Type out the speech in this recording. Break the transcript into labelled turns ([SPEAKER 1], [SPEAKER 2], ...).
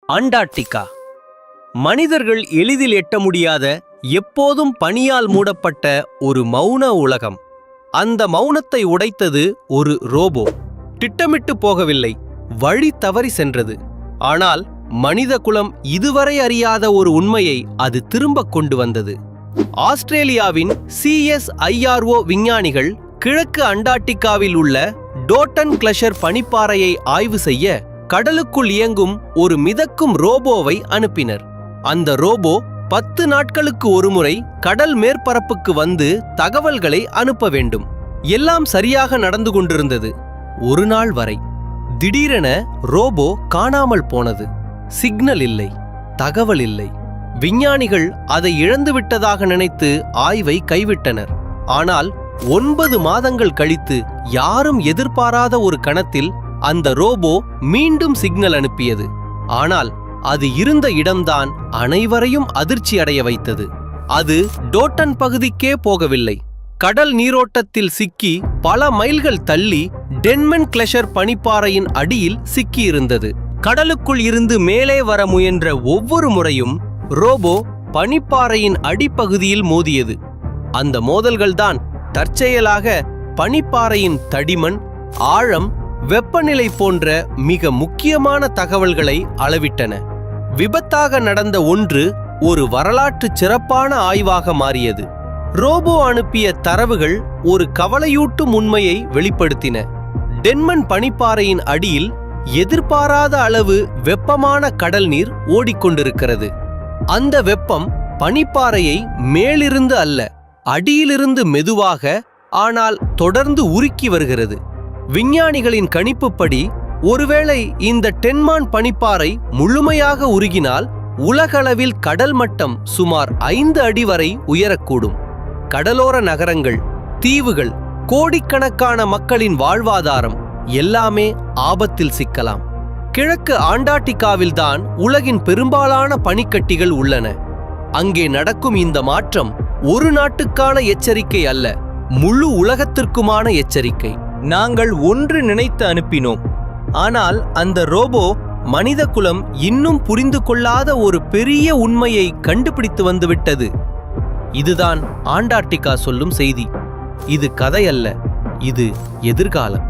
[SPEAKER 1] Antarctica மனிதர்கள் எளிதில் எட்ட முடியாத, எப்போதும் பனியால் மூடப்பட்ட ஒரு மௌன உலகம். அந்த மௌனத்தை உடைத்தது ஒரு ரோபோ. திட்டமிட்டு போகவில்லை, வழி தவறி சென்றது. ஆனால் மனித குலம் இதுவரை அறியாத ஒரு உண்மையை அது திரும்ப கொண்டு வந்தது. ஆஸ்திரேலியாவின் CSIRO விஞ்ஞானிகள் கிழக்கு அண்டார்டிகாவில் உள்ள டோட்டன் கிளஷர் பனிப்பாறையை ஆய்வு செய்ய கடலுக்குள் இயங்கும் ஒரு மிதக்கும் ரோபோவை அனுப்பினர். அந்த ரோபோ 10 நாட்களுக்கு ஒருமுறை கடல் மேற்பரப்புக்கு வந்து தகவல்களை அனுப்ப வேண்டும். எல்லாம் சரியாக நடந்து கொண்டிருந்தது. ஒரு நாள் வரை திடீரென ரோபோ காணாமல் போனது. சிக்னல் இல்லை, தகவல் இல்லை. விஞ்ஞானிகள் அதை இழந்துவிட்டதாக நினைத்து ஆய்வை கைவிட்டனர். ஆனால் 9 மாதங்கள் கழித்து யாரும் எதிர்பாராத ஒரு கணத்தில் அந்த ரோபோ மீண்டும் சிக்னல் அனுப்பியது. ஆனால் அது இருந்த இடம்தான் அனைவரையும் அதிர்ச்சி அடைய வைத்தது. அது டோட்டன் பகுதிக்கே போகவில்லை. கடல் நீரோட்டத்தில் சிக்கி பல மைல்கள் தள்ளி டென்மன் கிளஷர் பனிப்பாறையின் அடியில் சிக்கியிருந்தது. கடலுக்குள் இருந்து மேலே வர முயன்ற ஒவ்வொரு முறையும் ரோபோ பனிப்பாறையின் அடிப்பகுதியில் மோதியது. அந்த மோதல்கள்தான் தற்செயலாக பனிப்பாறையின் தடிமன், ஆழம், வெப்பநிலை போன்ற மிக முக்கியமான தகவல்களை அளவிட்டன. விபத்தாக நடந்த ஒன்று ஒரு வரலாற்று சிறப்பான ஆய்வாக மாறியது. ரோபோ அனுப்பிய தரவுகள் ஒரு கவலையூட்டும் உண்மையை வெளிப்படுத்தின. டென்மன் பனிப்பாறையின் அடியில் எதிர்பாராத அளவு வெப்பமான கடல் நீர் ஓடிக்கொண்டிருக்கிறது. அந்த வெப்பம் பனிப்பாறையை மேலிருந்து அல்ல, அடியிலிருந்து மெதுவாக ஆனால் தொடர்ந்து உருக்கி வருகிறது. விஞ்ஞானிகளின் கணிப்புப்படி ஒருவேளை இந்த டென்மான் பனிப்பாறை முழுமையாக உருகினால் உலகளவில் கடல் மட்டம் சுமார் 5 அடி வரை உயரக்கூடும். கடலோர நகரங்கள், தீவுகள், கோடிக்கணக்கான மக்களின் வாழ்வாதாரம் எல்லாமே ஆபத்தில் சிக்கலாம். கிழக்கு அண்டார்டிகாவில்தான் உலகின் பெரும்பாலான பனிக்கட்டிகள் உள்ளன. அங்கே நடக்கும் இந்த மாற்றம் ஒரு நாட்டுக்கான எச்சரிக்கை அல்ல, முழு உலகத்திற்குமான எச்சரிக்கை. நாங்கள் ஒன்று நினைத்து அனுப்பினோம். ஆனால் அந்த ரோபோ மனித குலம் இன்னும் புரிந்து கொள்ளாத ஒரு பெரிய உண்மையை கண்டுபிடித்து வந்துவிட்டது. இதுதான் அண்டார்டிகா சொல்லும் செய்தி. இது கதை அல்ல, இது எதிர்காலம்.